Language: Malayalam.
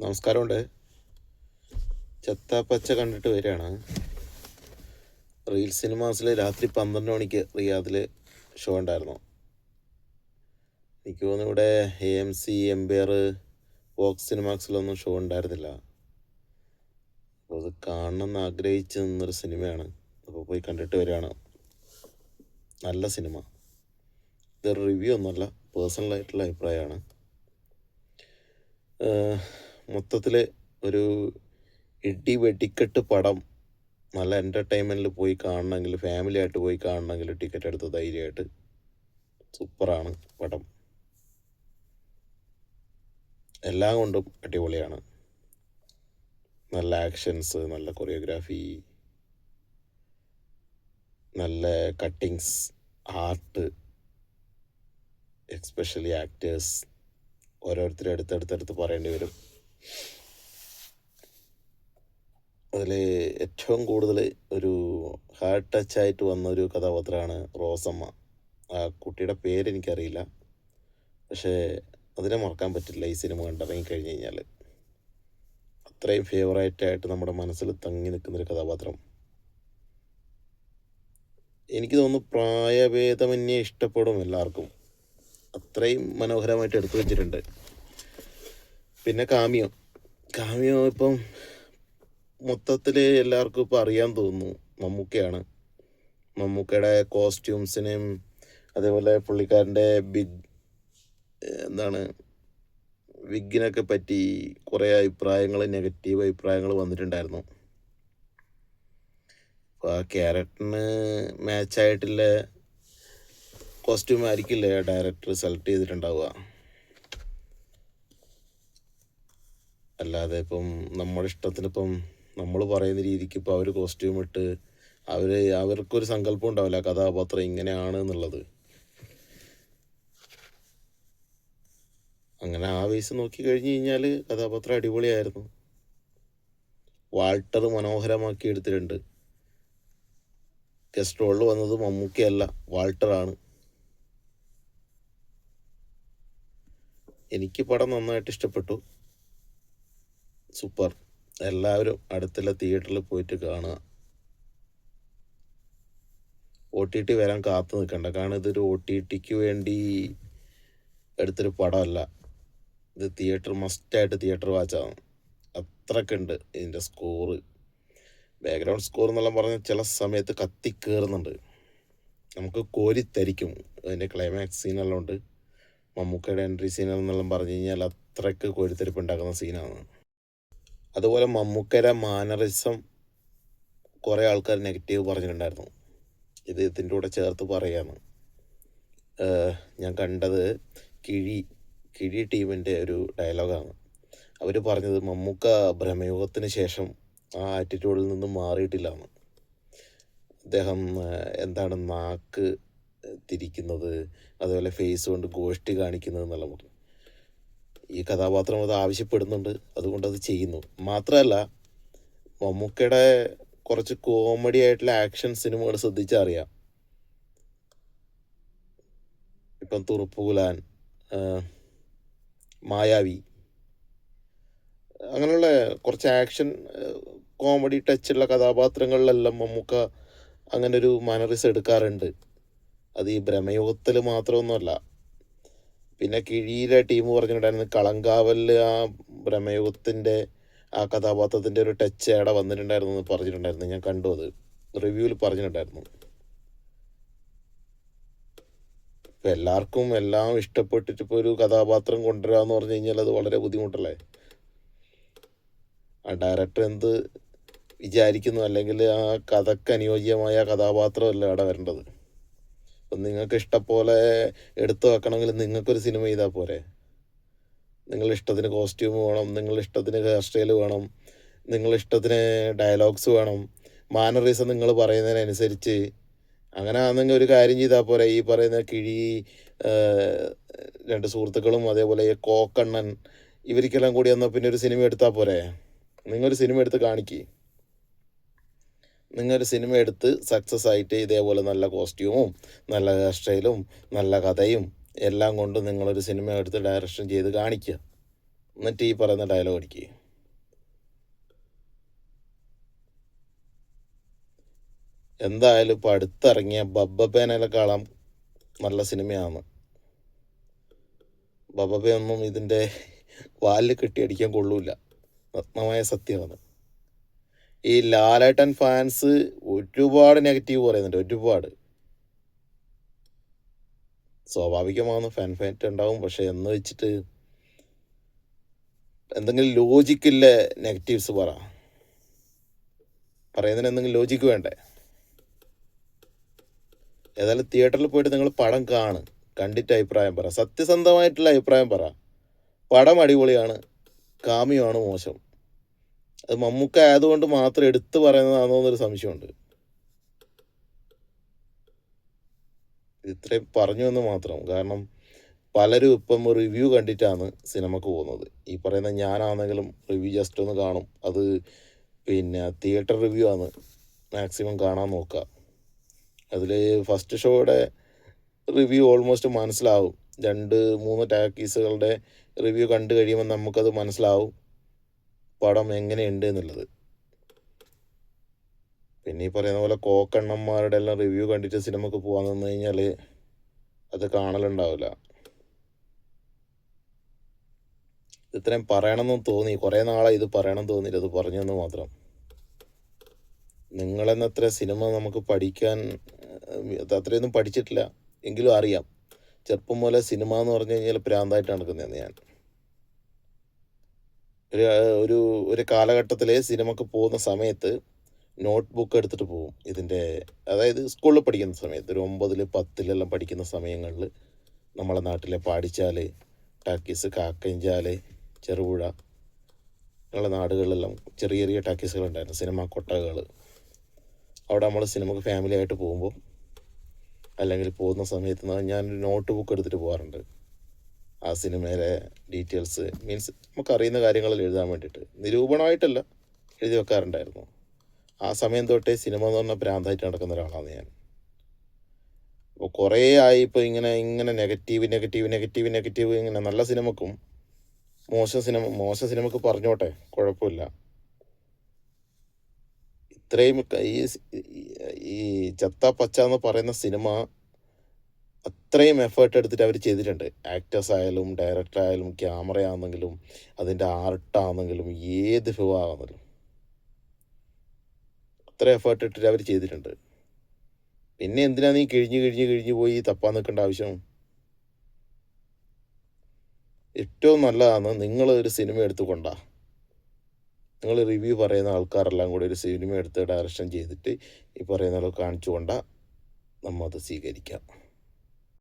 നമസ്കാരമുണ്ട്. ചെത്താപ്പച്ച കണ്ടിട്ട് വരികയാണ്. റീൽ സിനിമാസിൽ രാത്രി 12 മണിക്ക് റിയാദിൽ ഷോ ഉണ്ടായിരുന്നു. എനിക്ക് തോന്നുന്നു ഇവിടെ AMC, എംപയർ, വോക്സ് സിനിമാക്സിലൊന്നും ഷോ ഉണ്ടായിരുന്നില്ല. അപ്പോൾ അത് കാണണമെന്ന് ആഗ്രഹിച്ച് നിന്നൊരു സിനിമയാണ്. അപ്പോൾ പോയി കണ്ടിട്ട് വരികയാണ്. നല്ല സിനിമ. ഇതൊരു റിവ്യൂ ഒന്നുമല്ല, പേഴ്സണലായിട്ടുള്ള അഭിപ്രായമാണ്. മൊത്തത്തിൽ ഒരു ഇടി വെടിക്കെട്ട് പടം നല്ല എൻ്റർടൈൻമെൻറ്റിൽ പോയി കാണണമെങ്കിൽ, ഫാമിലി ആയിട്ട് പോയി കാണണമെങ്കിൽ ടിക്കറ്റ് എടുത്ത് ധൈര്യമായിട്ട് സൂപ്പറാണ് പടം. എല്ലാം കൊണ്ടും അടിപൊളിയാണ്. നല്ല ആക്ഷൻസ്, നല്ല കൊറിയോഗ്രാഫി, നല്ല കട്ടിങ്സ്, ആർട്ട്, എക്സ്പെഷ്യലി ആക്ടേഴ്സ് ഓരോരുത്തരും അടുത്തടുത്തടുത്ത് പറയേണ്ടി വരും. അതിൽ ഏറ്റവും കൂടുതൽ ഒരു ഹാർട്ട് ടച്ചായിട്ട് വന്നൊരു കഥാപാത്രമാണ് റോസമ്മ. ആ കുട്ടിയുടെ പേരെനിക്കറിയില്ല, പക്ഷേ അതിനെ മറക്കാൻ പറ്റില്ല ഈ സിനിമ കണ്ടിറങ്ങി കഴിഞ്ഞ് കഴിഞ്ഞാൽ. അത്രയും ഫേവറേറ്റായിട്ട് നമ്മുടെ മനസ്സിൽ തങ്ങി നിൽക്കുന്നൊരു കഥാപാത്രം. എനിക്ക് തോന്നുന്നു പ്രായഭേദമന്യേ ഇഷ്ടപ്പെടും എല്ലാവർക്കും. അത്രയും മനോഹരമായിട്ട് എടുത്തു വച്ചിട്ടുണ്ട്. പിന്നെ കാമിയോ ഇപ്പം മൊത്തത്തിൽ എല്ലാവർക്കും ഇപ്പോൾ അറിയാൻ തോന്നുന്നു മമ്മൂക്കയാണ്. മമ്മൂക്കയുടെ കോസ്റ്റ്യൂംസിനെയും അതേപോലെ പുള്ളിക്കാരൻ്റെ വിഗിനൊക്കെ പറ്റി കുറേ അഭിപ്രായങ്ങൾ, നെഗറ്റീവ് അഭിപ്രായങ്ങൾ വന്നിട്ടുണ്ടായിരുന്നു. അപ്പോൾ ആ ക്യാരക്ടറിന് മാച്ചായിട്ടുള്ള കോസ്റ്റ്യൂം ആയിരിക്കില്ലേ ഡയറക്ടർ സെലക്ട് ചെയ്തിട്ടുണ്ടാവുക. അല്ലാതെ ഇപ്പം നമ്മുടെ ഇഷ്ടത്തിന് ഇപ്പം നമ്മൾ പറയുന്ന രീതിക്ക് ഇപ്പോൾ അവർ കോസ്റ്റ്യൂം ഇട്ട് അവർക്കൊരു സങ്കല്പം ഉണ്ടാവില്ല കഥാപാത്രം ഇങ്ങനെയാണ് എന്നുള്ളത്. അങ്ങനെ ആ വയസ്സ് നോക്കി കഴിഞ്ഞ് കഴിഞ്ഞാൽ കഥാപാത്രം അടിപൊളിയായിരുന്നു. വാൾട്ടർ മനോഹരമാക്കി എടുത്തിട്ടുണ്ട്. ഗസ്റ്റ് റോളിൽ വന്നത് മമ്മൂക്കയല്ല, വാൾട്ടറാണ്. എനിക്ക് പടം നന്നായിട്ട് ഇഷ്ടപ്പെട്ടു. സൂപ്പർ. എല്ലാവരും അടുത്തുള്ള തിയേറ്ററിൽ പോയിട്ട് കാണുക. OTT വരാൻ കാത്തു നിൽക്കണ്ട. കാരണം ഇതൊരു OTTക്ക് വേണ്ടി എടുത്തൊരു പടമല്ല. ഇത് മസ്റ്റായിട്ട് തിയേറ്റർ വാച്ചാണ്. അത്രക്കുണ്ട് ഇതിൻ്റെ സ്കോറ്. ബാക്ക്ഗ്രൗണ്ട് സ്കോർ എന്നെല്ലാം പറഞ്ഞാൽ ചില സമയത്ത് കത്തിക്കേറുന്നുണ്ട്, നമുക്ക് കോരിത്തരിക്കും. അതിൻ്റെ ക്ലൈമാക്സ് സീനെല്ലാം ഉണ്ട്, മമ്മൂക്കയുടെ എൻട്രി സീനെല്ലാം പറഞ്ഞു കഴിഞ്ഞാൽ അത്രയ്ക്ക് കോരിത്തരിപ്പ് ഉണ്ടാക്കുന്ന സീനാണ്. അതുപോലെ മമ്മൂക്കയുടെ മാനറിസം കുറേ ആൾക്കാർ നെഗറ്റീവ് പറഞ്ഞിട്ടുണ്ടായിരുന്നു. ഇത് ഇതിൻ്റെ കൂടെ ചേർത്ത് പറയാന്ന്. ഞാൻ കണ്ടത് കിഴി ടീമിൻ്റെ ഒരു ഡയലോഗാണ്. അവർ പറഞ്ഞത് മമ്മൂക്ക ഭ്രമയുഗത്തിന് ശേഷം ആ ആറ്റിറ്റ്യൂഡിൽ നിന്നും മാറിയിട്ടില്ലാന്ന്. അദ്ദേഹം നാക്ക് തിരിക്കുന്നത്, അതുപോലെ ഫേസ് കൊണ്ട് ഗോഷ്ടി കാണിക്കുന്നത് എന്നെല്ലാം പറഞ്ഞു. ഈ കഥാപാത്രം അത് ആവശ്യപ്പെടുന്നുണ്ട്, അതുകൊണ്ട് അത് ചെയ്യുന്നു. മാത്രമല്ല മമ്മൂക്കയുടെ കുറച്ച് കോമഡി ആയിട്ടുള്ള ആക്ഷൻ സിനിമകൾ ശ്രദ്ധിച്ചാൽ അറിയാം. ഇപ്പം തുറുപ്പുകുലാൻ, മായാവി, അങ്ങനെയുള്ള കുറച്ച് ആക്ഷൻ കോമഡി ടച്ചുള്ള കഥാപാത്രങ്ങളിലെല്ലാം മമ്മൂക്ക അങ്ങനെ ഒരു മാനറിസം എടുക്കാറുണ്ട്. അത് ഈ ഭ്രമയുഗത്തിൽ മാത്രമൊന്നുമല്ല. പിന്നെ കിഴിയിലെ ടീം പറഞ്ഞിട്ടുണ്ടായിരുന്നു കളങ്കാവലിൽ ആ ഭ്രമയുഗത്തിൻ്റെ ആ കഥാപാത്രത്തിൻ്റെ ഒരു ടച്ച് അവിടെ വന്നിട്ടുണ്ടായിരുന്നു എന്ന് പറഞ്ഞിട്ടുണ്ടായിരുന്നു. ഞാൻ കണ്ടു, അത് റിവ്യൂവിൽ പറഞ്ഞിട്ടുണ്ടായിരുന്നു. ഇപ്പം എല്ലാവർക്കും എല്ലാം ഇഷ്ടപ്പെട്ടിട്ട് ഇപ്പോൾ ഒരു കഥാപാത്രം കൊണ്ടുവരിക എന്ന് പറഞ്ഞു കഴിഞ്ഞാൽ അത് വളരെ ബുദ്ധിമുട്ടല്ലേ. ആ ഡയറക്ടർ എന്ത് വിചാരിക്കുന്നു, അല്ലെങ്കിൽ ആ കഥക്ക് അനുയോജ്യമായ കഥാപാത്രമല്ല അവിടെ വരേണ്ടത്. അപ്പം നിങ്ങൾക്ക് ഇഷ്ടംപോലെ എടുത്തു വെക്കണമെങ്കിൽ നിങ്ങൾക്കൊരു സിനിമ ചെയ്താൽ പോരെ. നിങ്ങളുടെ ഇഷ്ടത്തിന് കോസ്റ്റ്യൂം വേണം, നിങ്ങളുടെ ഇഷ്ടത്തിന് ഹെയർ സ്റ്റൈൽ വേണം, നിങ്ങളുടെ ഇഷ്ടത്തിന് ഡയലോഗ്സ് വേണം, മാനറിസം നിങ്ങൾ പറയുന്നതിനനുസരിച്ച്. അങ്ങനെ ആണെങ്കിൽ ഒരു കാര്യം ചെയ്താൽ പോരെ. ഈ പറയുന്ന കിഴി, 2 സുഹൃത്തുക്കളും അതേപോലെ കോക്കണ്ണൻ, ഇവർക്കെല്ലാം കൂടി എന്നാൽ പിന്നെ ഒരു സിനിമ എടുത്താൽ പോരെ. നിങ്ങളൊരു സിനിമ എടുത്ത് കാണിക്കുക. നിങ്ങളൊരു സിനിമ എടുത്ത് സക്സസ് ആയിട്ട് ഇതേപോലെ നല്ല കോസ്റ്റ്യൂമും നല്ല ഹെയർ സ്റ്റൈലും നല്ല കഥയും എല്ലാം കൊണ്ട് നിങ്ങളൊരു സിനിമ എടുത്ത് ഡയറക്ഷൻ ചെയ്ത് കാണിക്കുക. എന്നിട്ട് ഈ പറയുന്ന ഡയലോഗ് അടിക്കുക. എന്തായാലും ഇപ്പോൾ അടുത്തിറങ്ങിയ ബബ്ബബേനേക്കാളും നല്ല സിനിമയാണ്. ബബ്ബബയൊന്നും ഇതിൻ്റെ വാലിൽ കെട്ടിയടിക്കാൻ കൊള്ളൂല. നഗ്നമായ സത്യമാണ്. ഈ ലാലേട്ടൻ ഫാൻസ് ഒരുപാട് നെഗറ്റീവ് പറയുന്നുണ്ട്, ഒരുപാട്. സ്വാഭാവികമാണ്, ഫാൻ ഫൈറ്റ് ഉണ്ടാവും. പക്ഷെ എന്ന് വെച്ചിട്ട് എന്തെങ്കിലും ലോജിക്കില്ല നെഗറ്റീവ്സ് പറയുന്നതിന് എന്തെങ്കിലും ലോജിക്ക് വേണ്ടേ? ഏതായാലും തിയേറ്ററിൽ പോയിട്ട് നിങ്ങൾ പടം കണ്ടിട്ട് അഭിപ്രായം പറ. സത്യസന്ധമായിട്ടുള്ള അഭിപ്രായം പറ. പടം അടിപൊളിയാണ്, കാമിയാണ് മോശം. അത് മമ്മൂക്ക ആയതുകൊണ്ട് മാത്രം എടുത്തു പറയുന്നതാണോ എന്നൊരു സംശയമുണ്ട്. ഇത്രയും പറഞ്ഞു എന്ന് മാത്രം. കാരണം പലരും ഇപ്പം റിവ്യൂ കണ്ടിട്ടാണ് സിനിമക്ക് പോകുന്നത്. ഈ പറയുന്ന ഞാനാണെങ്കിലും റിവ്യൂ ജസ്റ്റ് ഒന്ന് കാണും. അത് തിയേറ്റർ റിവ്യൂ ആണ് മാക്സിമം കാണാൻ നോക്കുക. അതിൽ ഫസ്റ്റ് ഷോയുടെ റിവ്യൂ ഓൾമോസ്റ്റ് മനസ്സിലാവും. 2-3 ടാക്കീസുകളുടെ റിവ്യൂ കണ്ടു കഴിയുമ്പോൾ നമുക്കത് മനസ്സിലാവും പടം എങ്ങനെയുണ്ട് എന്നുള്ളത്. പിന്നെ ഈ പറയുന്ന പോലെ കോക്കണ്ണന്മാരുടെ എല്ലാം റിവ്യൂ കണ്ടിട്ട് സിനിമക്ക് പോകാൻ നിന്ന് കഴിഞ്ഞാൽ അത് കാണലുണ്ടാവില്ല. ഇത്രയും പറയണമെന്ന് തോന്നി, കുറേ നാളെ ഇത് പറയണം തോന്നിയിട്ട് അത് പറഞ്ഞെന്ന് മാത്രം. നിങ്ങളെന്നത്ര സിനിമ നമുക്ക് പഠിക്കാൻ അത്രയൊന്നും പഠിച്ചിട്ടില്ല എങ്കിലും അറിയാം. ചെറുപ്പം പോലെ സിനിമ എന്ന് പറഞ്ഞു കഴിഞ്ഞാൽ പ്രാന്തായിട്ട് നടക്കുന്നതാണ് ഞാൻ. ഒരു കാലഘട്ടത്തിൽ സിനിമക്ക് പോകുന്ന സമയത്ത് നോട്ട് ബുക്ക് എടുത്തിട്ട് പോകും. അതായത് സ്കൂളിൽ പഠിക്കുന്ന സമയത്ത് ഒരു 9, 10 പഠിക്കുന്ന സമയങ്ങളിൽ നമ്മളെ നാട്ടിലെ പാടിച്ചാൽ, ടാക്കീസ്, കാക്കഞ്ചാൽ, ചെറുപുഴ ഉള്ള നാടുകളിലെല്ലാം ചെറിയ ചെറിയ ടാക്കീസുകളുണ്ടായിരുന്നു, സിനിമ കൊട്ടകൾ. അവിടെ നമ്മൾ സിനിമക്ക് ഫാമിലി ആയിട്ട് പോകുമ്പോൾ അല്ലെങ്കിൽ പോകുന്ന സമയത്ത് ഞാനൊരു നോട്ട് ബുക്ക് എടുത്തിട്ട് പോകാറുണ്ട്. ആ സിനിമയിലെ ഡീറ്റെയിൽസ് മീൻസ് നമുക്കറിയുന്ന കാര്യങ്ങളിൽ എഴുതാൻ വേണ്ടിയിട്ട്, നിരൂപണമായിട്ടല്ല, എഴുതി വെക്കാറുണ്ടായിരുന്നു. ആ സമയം തൊട്ടേ സിനിമ എന്ന് പറഞ്ഞാൽ ഭ്രാന്തായിട്ട് നടക്കുന്ന ഒരാളാണ് ഞാൻ. അപ്പോൾ കുറേ ആയി ഇപ്പോൾ ഇങ്ങനെ നെഗറ്റീവ് ഇങ്ങനെ. നല്ല സിനിമക്കും മോശം സിനിമക്ക് പറഞ്ഞോട്ടെ, കുഴപ്പമില്ല. ഇത്രയും ഈ ചത്ത പച്ച എന്ന് പറയുന്ന സിനിമ അത്രയും എഫേർട്ട് എടുത്തിട്ട് അവർ ചെയ്തിട്ടുണ്ട്. ആക്ടേഴ്സ് ആയാലും ഡയറക്ടർ ആയാലും ക്യാമറ ആണെങ്കിലും അതിൻ്റെ ആർട്ടാണെങ്കിലും ഏത് വിഭാഗമാണെങ്കിലും അത്ര എഫേർട്ട് ഇട്ടിട്ട് അവർ ചെയ്തിട്ടുണ്ട്. പിന്നെ എന്തിനാണ് നീ കിഴിഞ്ഞ് പോയി തപ്പാൻ നിൽക്കേണ്ട ആവശ്യം? ഏറ്റവും നല്ലതാണ് നിങ്ങൾ ഒരു സിനിമ എടുത്തുകൊണ്ടാ, നിങ്ങൾ റിവ്യൂ പറയുന്ന ആൾക്കാരെല്ലാം കൂടി ഒരു സിനിമ എടുത്ത് ഡയറക്ഷൻ ചെയ്തിട്ട് ഈ പറയുന്ന കാണിച്ചു കൊണ്ടാൽ നമ്മൾ അത് സ്വീകരിക്കാം.